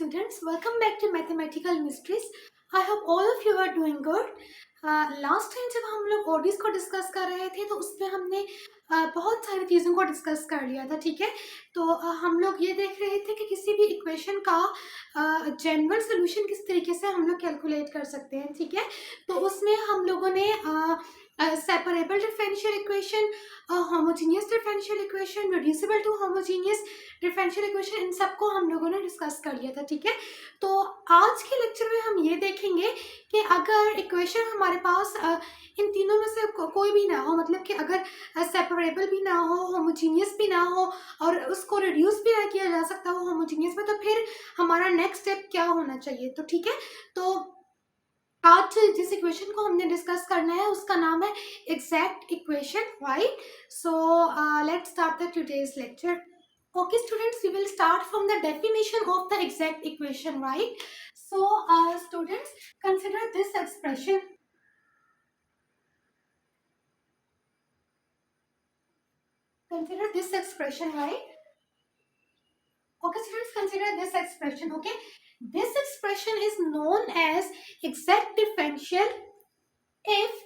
students, welcome back to Mathematical Mysteries. I hope all of you are doing good. Last time जब हम लोग ओडीज को discuss कर रहे थे तो उसमें हमने बहुत सारी चीज़ों को डिस्कस कर लिया था, ठीक है। तो हम लोग ये देख रहे थे कि किसी भी इक्वेशन का जनरल सोल्यूशन किस तरीके से हम लोग कैलकुलेट कर सकते हैं, ठीक है। तो उसमें हम लोगों ने separable differential equation, homogeneous differential equation, reducible to homogeneous differential equation, इन सबको हम लोगों ने डिस्कस कर लिया था, ठीक है। तो आज के लेक्चर में हम ये देखेंगे कि अगर इक्वेशन हमारे पास इन तीनों में से कोई भी ना हो, मतलब कि अगर सेपरेबल भी ना हो, होमोजीनियस भी ना हो और उसको रिड्यूस भी ना किया जा सकता हो होमोजीनियस में, तो फिर हमारा नेक्स्ट स्टेप क्या होना चाहिए। तो ठीक है, तो आज जिस इक्वेशन को हमने डिस्कस करना है उसका नाम है exact equation, right. So let's start the today's lecture. Okay, students, we will start from the definition of the exact equation, right? So, students, consider this expression. Consider this expression, right? Okay, students, consider this expression, okay? This expression is known as exact differential if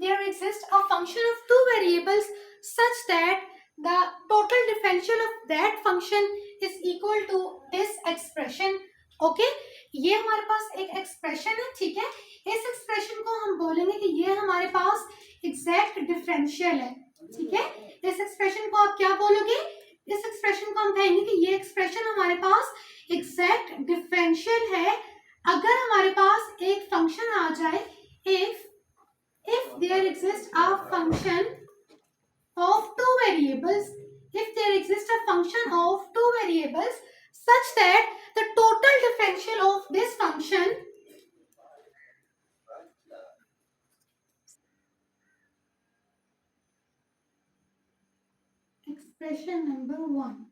there exists a function of two variables such that the total differential of that function is equal to this expression. Okay, ये हमारे पास एक expression है, ठीक है। इस expression को हम बोलेंगे कि ये हमारे पास एग्जैक्ट डिफरेंशियल है, ठीक है। इस एक्सप्रेशन को आप क्या बोलोगे? इस एक्सप्रेशन को हम कहेंगे कि ये एक्सप्रेशन हमारे पास एग्जैक्ट डिफरेंशियल है अगर हमारे पास एक फंक्शन आ जाए, if there exists a function of two variables, if there exists a function of two variables such that the total differential of this function expression number 1,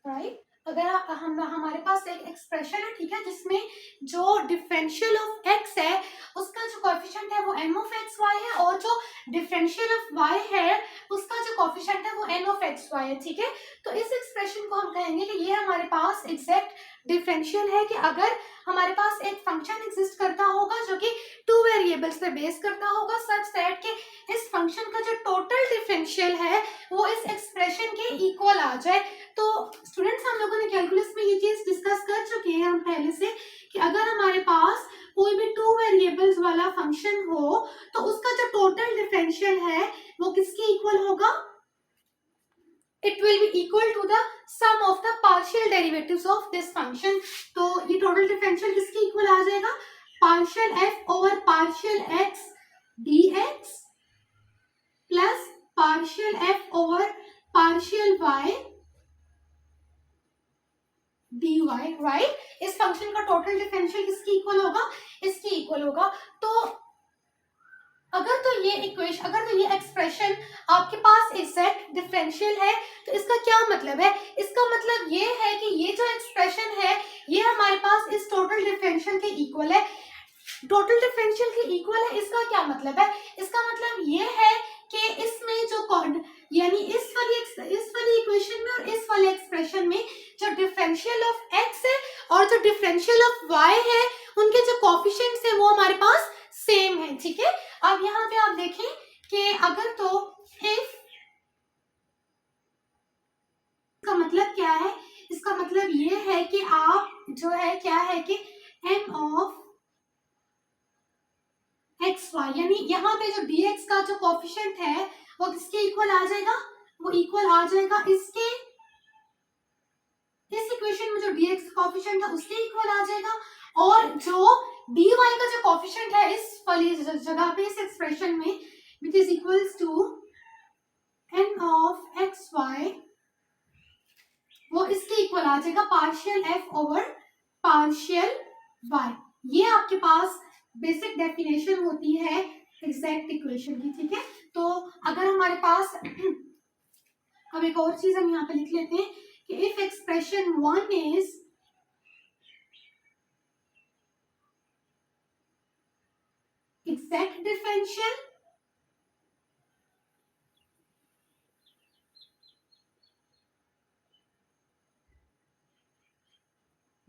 right? अगर हम हमारे पास एक एक्सप्रेशन है, ठीक है, जिसमें जो डिफरेंशियल ऑफ एक्स है उसका जो कोएफिशिएंट है वो m ऑफ एक्स वाई है और जो डिफरेंशियल ऑफ y है उसका जो कोएफिशिएंट है वो n ऑफ एक्स वाई है, ठीक है। तो इस एक्सप्रेशन को हम कहेंगे कि ये हमारे पास एग्जैक्ट डिफरेंशियल है कि अगर हमारे पास एक फंक्शन एग्जिस्ट करता होगा जो कि टू वेरिएबल्स पे बेस करता होगा सच दैट कि इस फंक्शन का जो टोटल डिफरेंशियल है वो इस एक्सप्रेशन के इक्वल आ जाए। तो स्टूडेंट्स, हम लोगों ने कैलकुलस में ये चीज डिस्कस कर चुके हैं हम पहले से कि अगर हमारे पास कोई भी टू वेरिएबल्स वाला फंक्शन हो तो उसका जो टोटल डिफरेंशियल है वो किसके इक्वल होगा? It will be equal to the sum of the partial derivatives of this function. तो ये टोटल डिफरेंशियल किसके इक्वल आ जाएगा? Partial f over partial x dx plus partial f over partial y dy, right. इस function का total differential किसके equal होगा? इसके इक्वल होगा। तो अगर तो ये एक्सप्रेशन आपके पास एग्जैक्ट डिफरेंशियल है तो इसका क्या मतलब है? इसका मतलब ये है कि ये जो एक्सप्रेशन है ये हमारे पास इस टोटल डिफरेंशियल के इक्वल है। टोटल डिफरेंशियल के इक्वल है, इसका क्या मतलब है? इसका मतलब ये है कि इसमें जो यानी इस वाली इक्वेशन में और इस वाले एक्सप्रेशन में जो डिफरेंशियल ऑफ एक्स है और जो डिफरेंशियल ऑफ वाई है उनके जो कोएफिशिएंट्स है वो हमारे पास सेम है, ठीक है। अब यहाँ पे आप देखें कि अगर तो इफ का मतलब क्या है? इसका मतलब ये है कि आप जो है क्या है कि m ऑफ एक्स वाई, यानी यहाँ पे जो dx का जो कोएफिशिएंट है वो किसके इक्वल आ जाएगा? वो इक्वल आ जाएगा इसके, इस इक्वेशन में जो dx का कोएफिशिएंट है उसके इक्वल आ जाएगा और जो dy का जो कोएफिशिएंट है इस वाली जगह पे इस एक्सप्रेशन में which is equals to n of x y, वो इसके इक्वल आ जाएगा partial f over partial y। ये आपके पास बेसिक डेफिनेशन होती है एग्जैक्ट इक्वेशन की, ठीक है। तो अगर हमारे पास अब एक और चीज हम यहाँ पे लिख लेते हैं कि if expression 1 is exact differential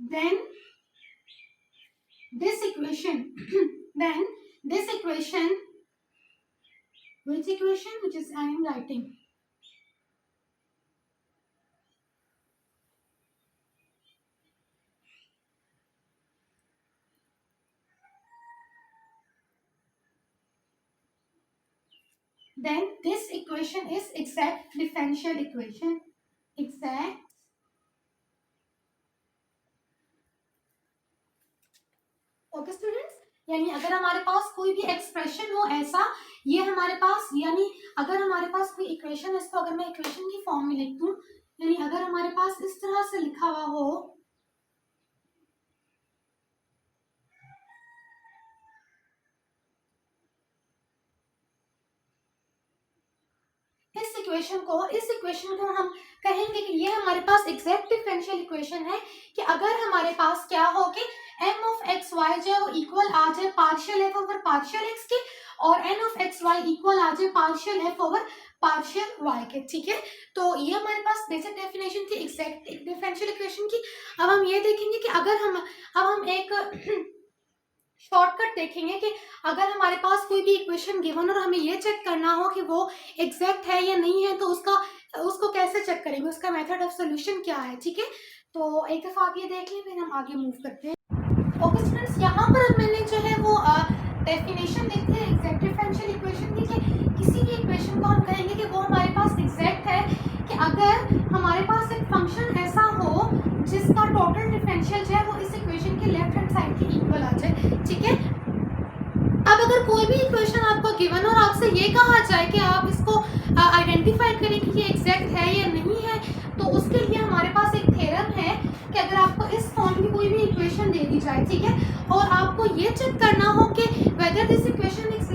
then this equation then this equation, which equation, which is I am writing, then this equation is exact differential equation. Exact okay students, यानी अगर हमारे पास कोई भी एक्सप्रेशन हो ऐसा, ये हमारे पास, यानी अगर हमारे पास कोई इक्वेशन है, इसको अगर मैं इक्वेशन की फॉर्म में लिख दूं, यानी अगर हमारे पास इस तरह से लिखा हुआ हो, इस इक्वेशन को हम कहेंगे कि ये हमारे पास एग्जैक्ट डिफरेंशियल इक्वेशन है, कि अगर हमारे पास क्या हो कि m ऑफ एक्स वाई जो है वो इक्वल आ जाए partial f over partial x के, और n of x y equal आ जाए partial f over partial y के। ठीक है, तो ये हमारे पास बेसिक डेफिनेशन थी एग्जैक्ट डिफरेंशियल इक्वेशन की। अब हम ये देखेंगे कि अगर हम एक शॉर्टकट देखेंगे कि अगर हमारे पास कोई भी इक्वेशन गिवन और हमें ये चेक करना हो कि वो एग्जैक्ट है या नहीं है, तो उसको कैसे चेक करेंगे, उसका मेथड ऑफ सोल्यूशन क्या है। ठीक है, तो एक दफ़ा आप ये देख लें, फिर हम आगे मूव करते हैं। ओके स्टूडेंट्स, यहाँ पर अब मैंने जो है वो डेफिनेशन देखते हैं एग्जैक्ट डिफरेंशियल इक्वेशन की, कि किसी भी इक्वेशन को हम कहेंगे कि वो हमारे पास एग्जैक्ट है कि अगर हमारे पास एक फंक्शन ऐसा हो जिसका टोटल डिफरेंशियल जो है वो इस इक्वेशन के लेफ्ट हैंड साइड के इक्वल आ जाए। ठीक है, अब अगर कोई भी इक्वेशन आपको गिवन और आपसे ये कहा जाए कि आप इसको आइडेंटिफाई करें कि ये एग्जैक्ट है या नहीं है, तो उसके लिए हमारे पास एक थ्योरम है कि अगर आपको इस फॉर्म की कोई भी इक्वेशन दे दी जाए, ठीक है, और आपको ये चेक करना हो कि whether this equation is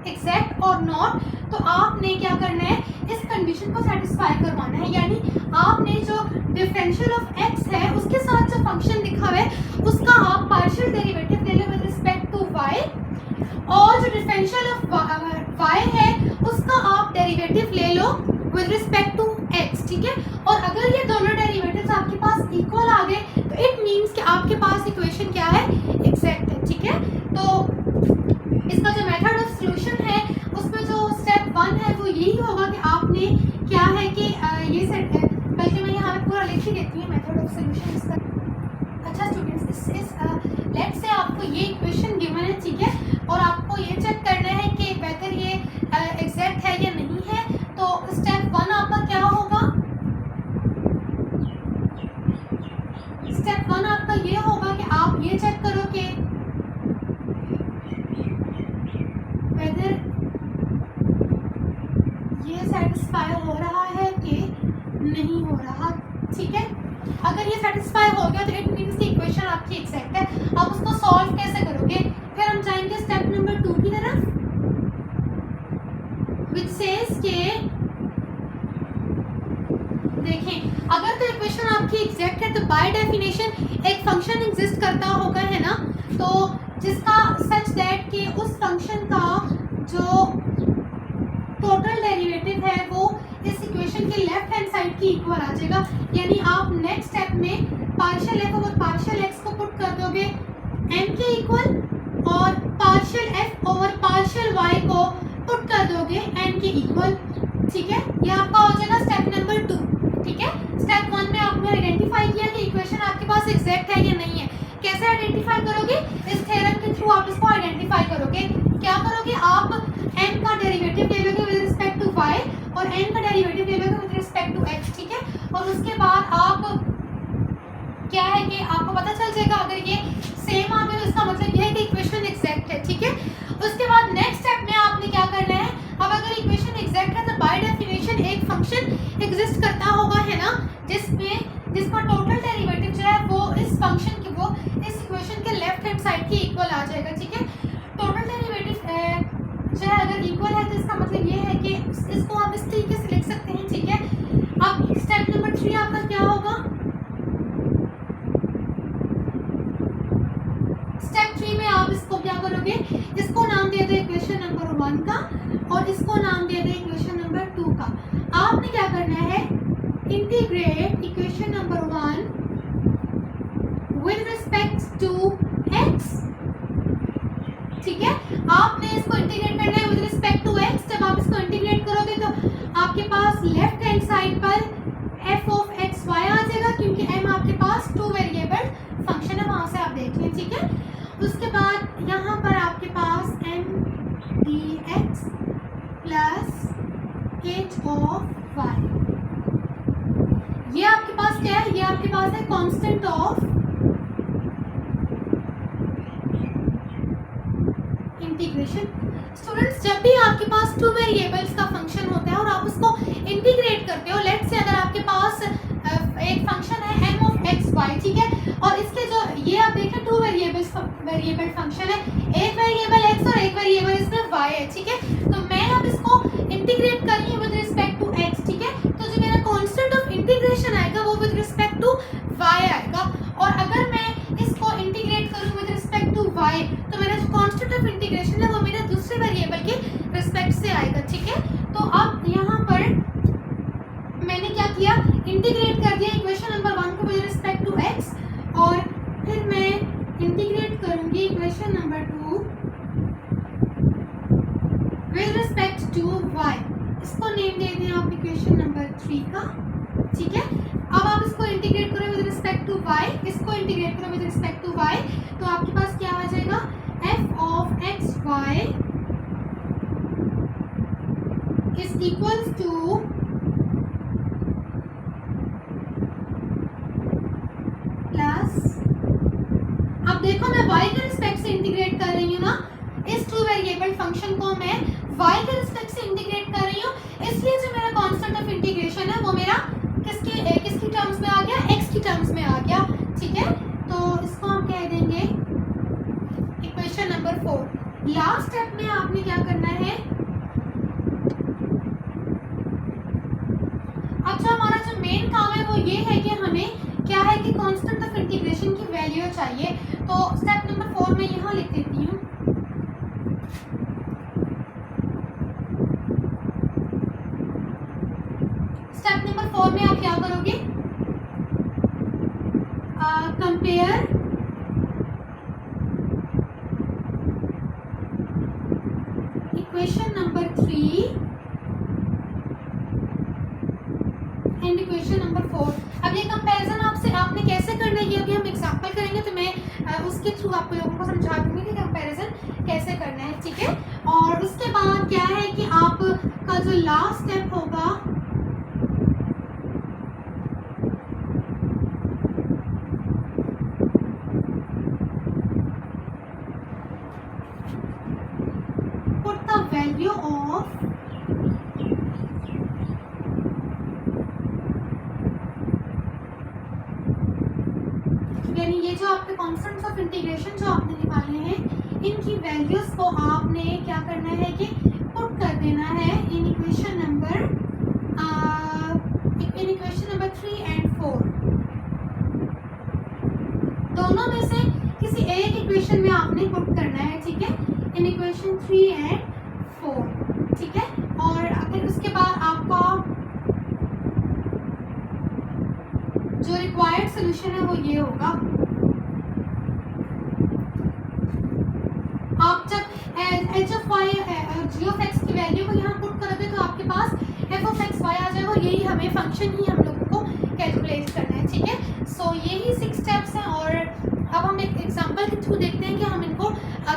exact और नॉट, तो आपने क्या करना है, इस कंडीशन को सेटिस्फाई करवाना है। यानी आपने जो डिफरेंशियल ऑफ एक्स है उसके साथ जो फंक्शन लिखा हुआ है उसका आप पार्शियल डेरिवेटिव ले लो विद रिस्पेक्ट टू वाई, और जो डिफरेंशियल ऑफ वाई है उसका आप डेरिवेटिव ले लो विद रिस्पेक्ट टू एक्स। ठीक है, और अगर ये दोनों डेरिवेटिव्स आपके पास इक्वल आ गए तो इट मीन्स कि आपके पास इक्वेशन क्या है, एग्जैक्ट है। ठीक है, तो इसका जो मेथड ऑफ सॉल्यूशन है उसमें जो स्टेप 1 है वो यही होगा कि आपने क्या है कि ये सेट, बल्कि मैं यहाँ पे पूरा लिख ही देती हूँ मेथड ऑफ सॉल्यूशन इसका। अच्छा स्टूडेंट्स, लेट्स से आपको ये इक्वेशन गिवन है, ठीक है, और आपको ये चेक करना है कि वेदर ये एग्जैक्ट है या नहीं है, तो स्टेप 1 आपका क्या होगा, स्टेप 1 आपका ये होगा कि आप ये चेक करो कि वेदर ये सेटिस्फाई हो रहा है कि नहीं हो रहा। ठीक है, अगर ये सेटिस्फाई हो गया तो इट मीन्स की इक्वेशन आपकी एग्जैक्ट है। आप उसको सॉल्व कैसे करोगे, फिर हम जाएंगे स्टेप नंबर 2 की तरफ, विच सेज के देखें, अगर तो इक्वेशन आपकी एग्जैक्ट है तो बाय डेफिनेशन एक फंक्शन एग्जिस्ट करता होगा, है ना, तो जिसका सच दैट कि उस फंक्शन का जो टोटल डेरिवेटिव है वो इस इक्वेशन के लेफ्ट हैंड साइड की इक्वल आ जाएगा। यानी आप नेक्स्ट स्टेप में partial f over partial x को पुट कर दोगे एन के इक्वल, और partial f over partial y को पुट कर दोगे एन के इक्वल। ठीक है, ये आपका हो जाएगा स्टेप नंबर 2। ठीक है, स्टेप 1 में आपने आइडेंटिफाई किया कि इक्वेशन आपके पास एग्जैक्ट है या नहीं है। कैसे आइडेंटिफाई करोगे, इस थ्योरम के थ्रू आप इसको आइडेंटिफाई करोगे। क्या करोगे, आप n का डेरिवेटिव ले लोगे विद रिस्पेक्ट टू y, और n का डेरिवेटिव ले लोगे विद रिस्पेक्ट टू x। ठीक है, और उसके बाद आप क्या है कि आपको पता चल जाएगा अगर ये सेम आ गया तो इसका मतलब ये है कि इक्वेशन एग्जैक्ट है। ठीक है, उसके बाद नेक्स्ट स्टेप में आपने क्या करना है, अब अगर इक्वेशन एग्जैक्ट है तो बाय डेफिनेशन एक फंक्शन एग्जिस्ट करता होगा, है ना, जिसका टोटल डेरिवेटिव जो है वो इस फंक्शन की, वो इस इक्वेशन के लेफ्ट हैंड साइड की इक्वल आ जाएगा। ठीक है, टोटल डेरिवेटिव जो है अगर इक्वल है तो इसका मतलब ये है कि इसको आप इस तरीके से लिख सकते हैं। ठीक है, अब स्टेप नंबर 3 आपका क्या होगा, स्टेप 3 में आप इसको क्या करोगे, इसको नाम दे दो इक्वेशन नंबर 1 का, और इसको नाम दे दो इक्वेशन नंबर 2 का। आपने क्या करना है, integrate equation number 1 h of y, ये आपके पास क्या है, ये आपके पास है कांस्टेंट ऑफ इंटीग्रेशन। स्टूडेंट्स, जब भी आपके पास टू वेरिएबल्स का फंक्शन होता है और आप उसको इंटीग्रेट करते हो, लेट्स से अगर आपके पास एक फंक्शन है m of x y, ठीक है, और इसके जो ये आप देखें टू वेरिएबल फंक्शन है, एक वेरिएबल x और एक वेरिएबल इसमें y है, ठीक है, तो मैं अब इसको इंटीग्रेट कर रही हूँ विद रिस्पेक्ट टू x, ठीक है, तो जो मेरा कांस्टेंट ऑफ इंटीग्रेशन आएगा वो विद रिस्पेक्ट टू y आएगा, और अगर मैं इसको इंटीग्रेट करूँ विद रिस्पेक्ट टू y तो मेरा जो कांस्टेंट ऑफ इंटीग्रेशन है वो मेरा दूसरे वेरिएबल के रिस्पेक्ट से आएगा, ठीक है। तो अब यहाँ पर मैंने क्या किया, इंटीग्रेट कर दिया इक्वेशन नंबर 1 को विद रिस्पेक्ट टू x, और फिर मैं इंटीग्रेट करूंगी equation number 2 with respect to y, इसको नेम दे दें आप इक्वेशन नंबर 3 का, ठीक है। अब आप इसको इंटीग्रेट करो विद रिस्पेक्ट टू y, इसको इंटीग्रेट करो विद रिस्पेक्ट टू y, तो आपके पास क्या आ जाएगा, f of x y is equals to plus, अब देखो मैं y के रिस्पेक्ट से इंटीग्रेट कर रही हूँ ना, इस टू वेरिएबल फंक्शन को मैं y के रिस्पेक्ट से इंटीग्रेट कर रही हूँ, इसलिए जो मेरा कांस्टेंट ऑफ इंटीग्रेशन है वो मेरा किसकी टर्म्स में आ गया, x की टर्म्स में आ गया, ठीक है। तो इसको हम कह देंगे इक्वेशन नंबर 4। लास्ट स्टेप में आपने क्या करना है, अब जो हमारा जो मेन काम है वो ये है कि हमें क्या है कि कांस्टेंट ऑफ इंटीग्रेशन की वैल्यू चाहिए, तो स्टेप नंबर 4 में यहाँ लिख देती हूँ, स्टेप नंबर 4 में आप क्या करोगे, compare equation number 3 and equation number 4। अब ये कंपैरिजन आपने कैसे करना है ये अभी हम एग्जांपल करेंगे, तो मैं उसके थ्रू आप लोगों को समझा दूंगी कि कंपैरिजन कैसे करना है, ठीक है। और उसके बाद क्या है कि आपका जो लास्ट स्टेप होगा पुट द वैल्यू ऑफ यानी ये जो आपके कांस्टेंट्स ऑफ इंटीग्रेशन जो आपने निकाले हैं, इनकी वैल्यूज को आपने क्या करना है कि पुट कर देना है इन इक्वेशन नंबर 3 एंड 4, दोनों में से किसी एक इक्वेशन में आपने पुट करना है, ठीक है, इन इक्वेशन 3 एंड 4, ठीक है। और अगर उसके बाद आपका जो रिक्वायर्ड सोल्यूशन है वो ये होगा, आप जब h of y g of x की वैल्यू को यहाँ पुट करोगे तो आपके पास f of x y आ जाएगा, और यही हमें फंक्शन ही हम लोगों को कैलकुलेट करना है, ठीक है। सो यही 6 स्टेप्स हैं, और अब हम एक एग्जांपल के थ्रू देखते हैं कि हम इनको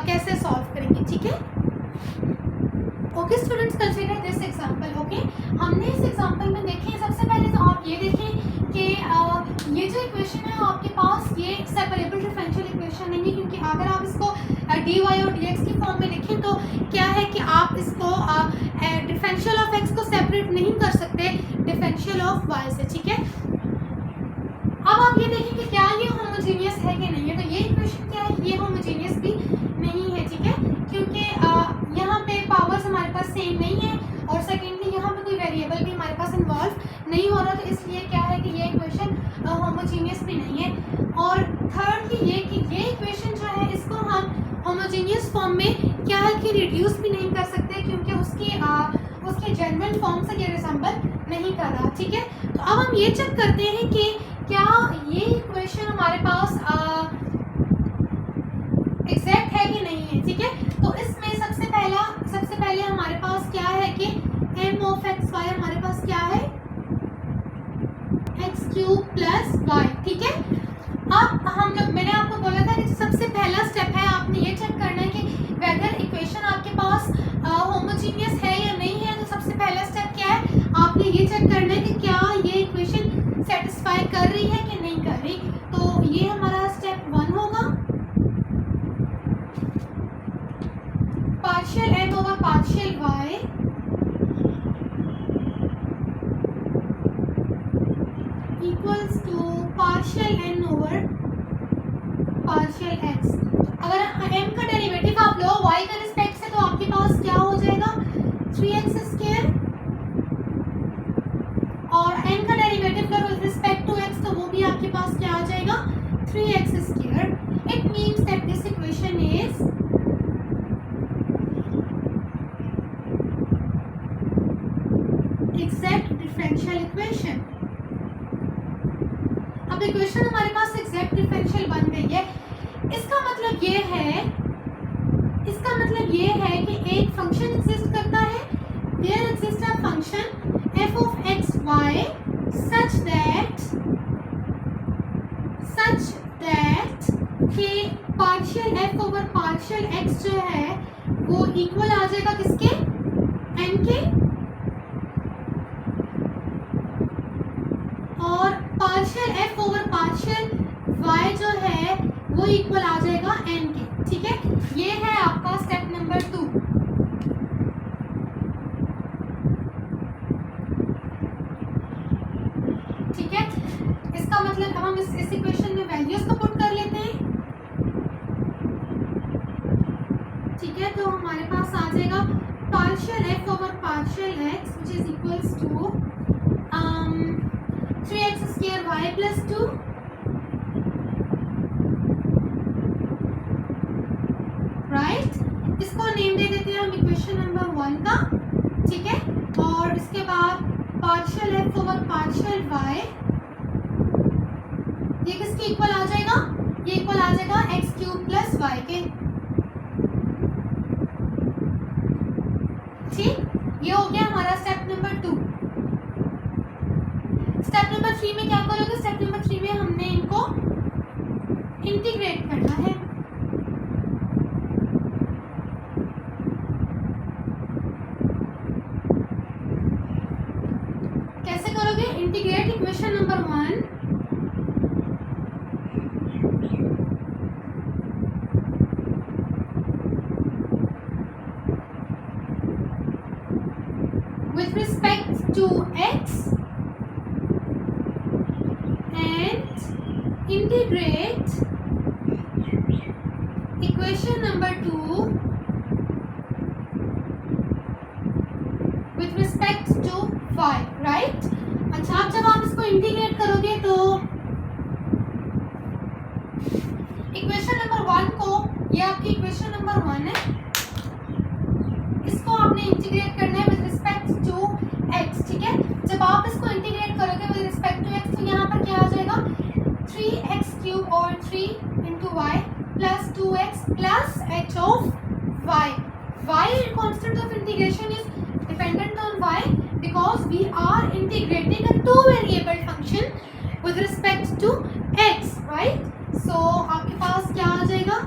कैसे सॉल्व करेंगे, ठीक है। Okay students, consider this example. Okay, हमने इस एग्जांपल में देखें, सबसे पहले तो आप ये देखें कि ये जो इक्वेशन है आपके पास ये सेपरेबल डिफरेंशियल इक्वेशन नहीं है, क्योंकि अगर आप इसको dy और dx की फॉर्म में लिखें तो क्या है कि आप इसको डिफरेंशियल ऑफ x को सेपरेट नहीं कर सकते डिफरेंशियल ऑफ y से, ठीक है। अब आप ये देखें कि क्या ये होमोजीनियस है कि नहीं है, तो ये इक्वेशन क्या है, ये होमोजीनियस भी नहीं है, ठीक है, क्योंकि यहाँ पे पावर्स हमारे पास सेम नहीं है, और सेकेंडली यहाँ पे कोई वेरिएबल भी हमारे पास इन्वॉल्व नहीं हो रहा, तो इसलिए क्या है कि ये इक्वेशन होमोजीनियस भी नहीं है। और थर्डली ये कि ये इक्वेशन जो है इसको हम होमोजीनियस फॉर्म में क्या है कि रिड्यूस भी नहीं कर सकते, क्योंकि उसके जनरल फॉर्म से ये रिसेंबल नहीं कर रहा, ठीक है। तो अब हम ये चेक करते हैं कि क्या ये इक्वेशन हमारे पास एग्जैक्ट है कि नहीं है, ठीक है। तो इसमें सबसे पहले हमारे पास क्या है कि m of x y हमारे पास क्या है, x³ प्लस y, ठीक है। अब हम लोग, मैंने आपको बोला था कि सबसे पहला स्टेप है आपने ये चेक करना है कि वेदर इक्वेशन आपके पास होमोजीनियस है या नहीं है। तो सबसे पहला स्टेप क्या है, y के रिस्पेक्ट से तो आपके पास क्या हो जाएगा 3x स्क्वायर, और n का डेरिवेटिव करो विद रिस्पेक्ट टू x तो वो भी आपके पास क्या आ जाएगा 3x square. It means that this equation is exact differential equation. अब इक्वेशन हमारे पास एग्जैक्ट डिफरेंशियल बन गई है. इसका मतलब ये है कि एक फंक्शन एग्जिस्ट करता है, there exist a function f of x y such that कि partial f over partial x जो है वो इक्वल आ जाएगा किसके n के, और partial f over partial y जो है वो इक्वल आ जाएगा n के. ठीक है, ये है आपका स्टेप नंबर 2. ठीक है, इसका मतलब अब हम इस इक्वेशन में वैल्यूज को पुट कर लेते हैं. ठीक है, तो हमारे पास आ जाएगा partial f over partial x which is equals to 3x square y plus 2 right. इसको नेम दे देते हैं हम इक्वेशन नंबर 1 का. ठीक है, और इसके बाद partial f over partial y ये किसके इक्वल आ जाएगा, ये इक्वल आ जाएगा x क्यूब प्लस y के. ठीक, ये हो गया हमारा स्टेप नंबर 2. स्टेप नंबर 3 में क्या करोगे, स्टेप नंबर 3 में हमने इनको इंटीग्रेट करना है. कैसे करोगे, integrate equation number 1 with respect to x and integrate equation number 2 with respect to y. right. अच्छा, अब जब आप इसको इंटीग्रेट करोगे तो इक्वेशन नंबर 1 को, ये आपकी इक्वेशन नंबर 1 है, इसको आपने इंटीग्रेट करना है विद रिस्पेक्ट टू x. ठीक है, जब आप इसको इंटीग्रेट करोगे विद रिस्पेक्ट टू x तो यहाँ पर क्या आ जाएगा 3x क्यूब और 3 into y plus 2x plus h of y. y constant of integration is dependent on y because we are integrating a two variable function with respect to x. right. so आपके पास क्या आ जाएगा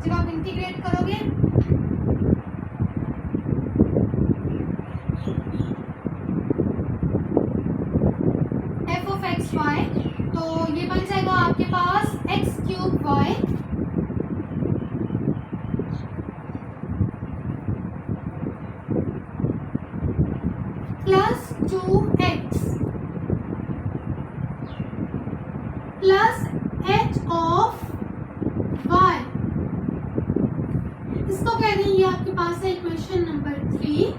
जब आप integrate करोगे, f of x y, तो ये बन जाएगा आपके पास x cube y plus 2x plus h of y. इसको कह रही है आपके पास है इक्वेशन नंबर 3.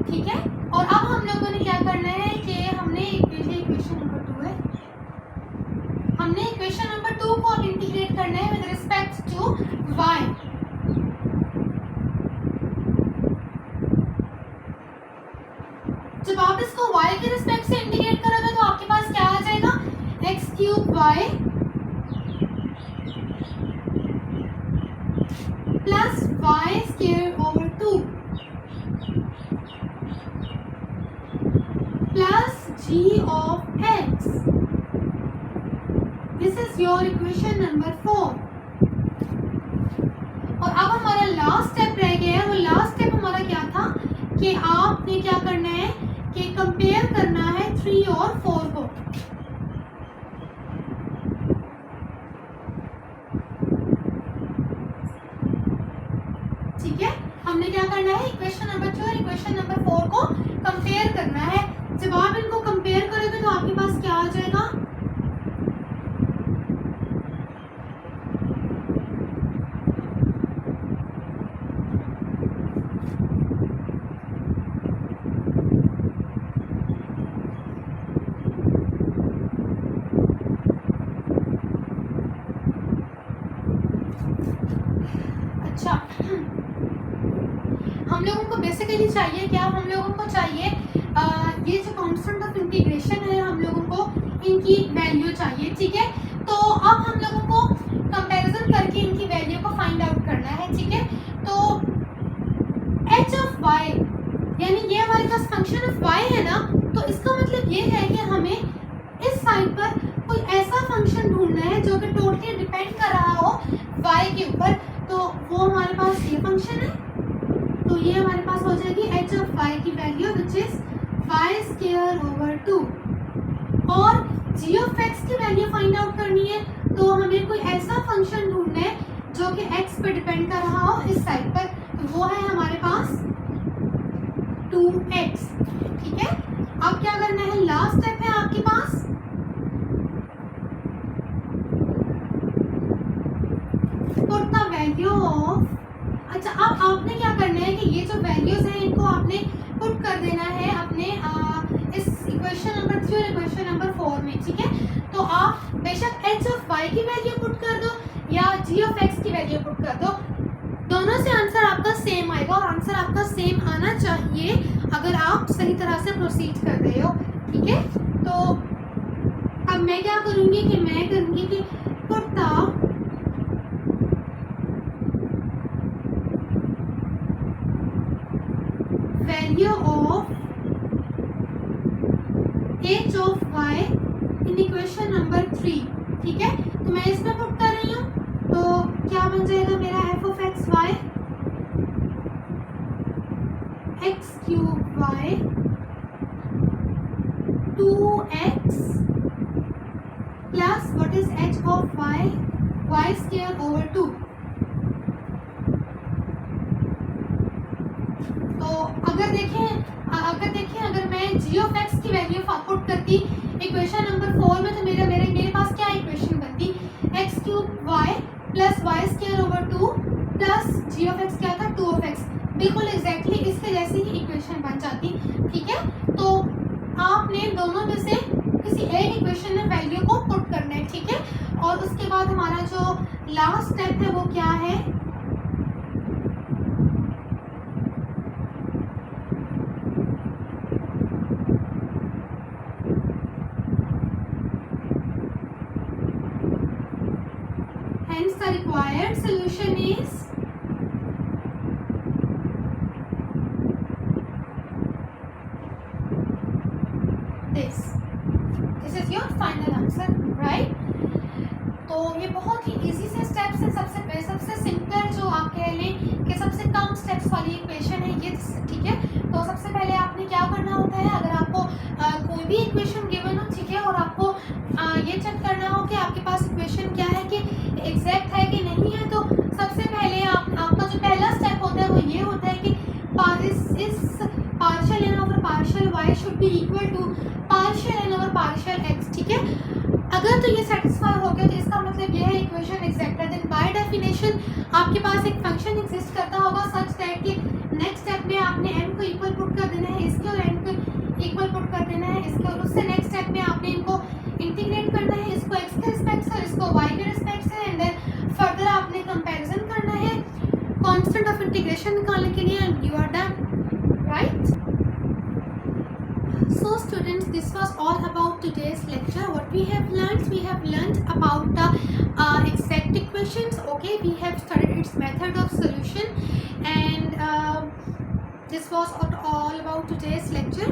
ठीक है, और अब हम लोगों ने क्या करना है कि हमने इक्वेशन नंबर 2 है, हमने इक्वेशन नंबर 2 को अब इंटीग्रेट करना है विद रिस्पेक्ट टू y. जब आप इसको y के रिस्पेक्ट से इंटीग्रेट करोगे तो आपके पास क्या आ जाएगा x cube y plus y square over 2 plus g of x. This is your equation number 4. और अब हमारा लास्ट स्टेप रह गया है. वो लास्ट स्टेप हमारा क्या था कि आपने क्या करना है कि कंपेयर करना है 3 और 4 को. ठीक है, हमने क्या करना है इक्वेशन नंबर 2 और इक्वेशन नंबर 4 को कंपेयर करना है. जब आप इनको कंपेयर करोगे तो आपके पास क्या आ जाएगा को बेसिकली चाहिए क्या, हम लोगों को चाहिए ये जो कांस्टेंट ऑफ इंटीग्रेशन है हम लोगों को इनकी वैल्यू चाहिए, ठीक है। तो अब हम लोगों को कंपैरिजन करके इनकी वैल्यू को फाइंड आउट करना है, ठीक है। तो h ऑफ y यानी ये हमारे पास फंक्शन ऑफ y है ना, तो इसका मतलब ये है कि हमें इस साइड पर कोई ऐसा फंक्शन ढूंढना है जो कि टोटली डिपेंड कर रहा हो y के ऊपर। तो वो हमारे पास ये फंक्शन है, तो ये हमारे पास हो जाएगी h ऑफ y की value which is y square over 2। और g ऑफ x की वैल्यू फाइंड आउट करनी है, तो हमें कोई ऐसा फंक्शन ढूंढना है जो कि x पे डिपेंड कर रहा हो इस साइड पर, तो वो है हमारे पास 2x, ठीक है। अब क्या करना है, लास्ट स्टेप है आपके पास पुट द वैल्यू ऑफ, अच्छा अब आपने क्या करना है कि ये जो वैल्यूज हैं इनको आपने पुट कर देना है अपने इस इक्वेशन नंबर 3 और इक्वेशन नंबर 4 में, ठीक है। तो आप बेशक h ऑफ y की वैल्यू पुट कर दो या g ऑफ x की वैल्यू पुट कर दो, दोनों से आंसर आपका सेम आएगा और आंसर आपका सेम आना चाहिए अगर आप सही तरह से प्रोसीड कर रहे हो, ठीक है। तो अब मैं क्या करूँगी कि मैं करूँगी कि put the value of h of y in equation number 3, ठीक है। तो मैं इसमें पुट कर रही हूँ, तो क्या बन जाएगा मेरा f of x y x cube y 2x plus what is h of y y square over 2। तो अगर देखें अगर मैं g ऑफ x की वैल्यू पुट करती इक्वेशन नंबर 4 में, तो मेरे पास क्या इक्वेशन बनती, x cube y plus y square over 2 plus g of x क्या था 2 ऑफ x, बिल्कुल एग्जैक्टली इसके जैसी ही इक्वेशन बन जाती, ठीक है। तो आपने दोनों में से किसी एक इक्वेशन में वैल्यू को पुट करना है, ठीक है। और उसके बाद हमारा जो लास्ट स्टेप है वो क्या है, hence the required solution is this is your final answer, right? तो ये बहुत ही इजी से स्टेप्स है, सबसे सिंपल जो आप कह लें कि सबसे कम स्टेप्स वाली इक्वेशन है ये, ठीक है। तो सबसे पहले आपने क्या करना होता है, अगर आपको कोई भी इक्वेशन गिवन हो, ठीक है, और आपको ये चेक करना हो कि आपके पास इक्वेशन क्या है कि एग्जैक्ट है कि नहीं है, तो सबसे पहले आपका जो पहला स्टेप होता है वो ये होता है कि इस partial n over partial y should be equal to partial n over partial x, ठीक है। अगर तो ये सेटिस्फाई हो गया तो इसका मतलब ये है इक्वेशन एग्जैक्ट है। देन बाय डेफिनेशन आपके पास एक फंक्शन एग्जिस्ट करता होगा सच दैट कि नेक्स्ट स्टेप में आपने n को इक्वल पुट कर देना है इसके और n को इक्वल पुट कर देना है इसके, और उससे नेक्स्ट स्टेप में आपने इनको इंटीग्रेट करना है, इसको x के रिस्पेक्ट से और इसको y के रिस्पेक्ट से, एंड देन फर्दर आपने कंपैरिजन करना है कांस्टेंट ऑफ इंटीग्रेशन निकालने के लिए, and you are done, right. So students, this was all about today's lecture. What we have learned about the exact equations. Okay, we have studied its method of solution, and this was all about today's lecture.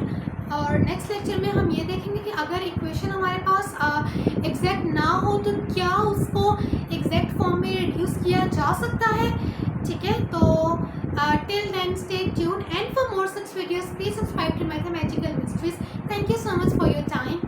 और next lecture में हम ये देखेंगे कि अगर equation हमारे पास exact ना हो तो क्या उसको एग्जैक्ट फॉर्म में रिड्यूस किया जा सकता है, ठीक है। तो till then stay tuned, and for more such videos please subscribe to Mathematical Mysteries. Thank you so much for your time.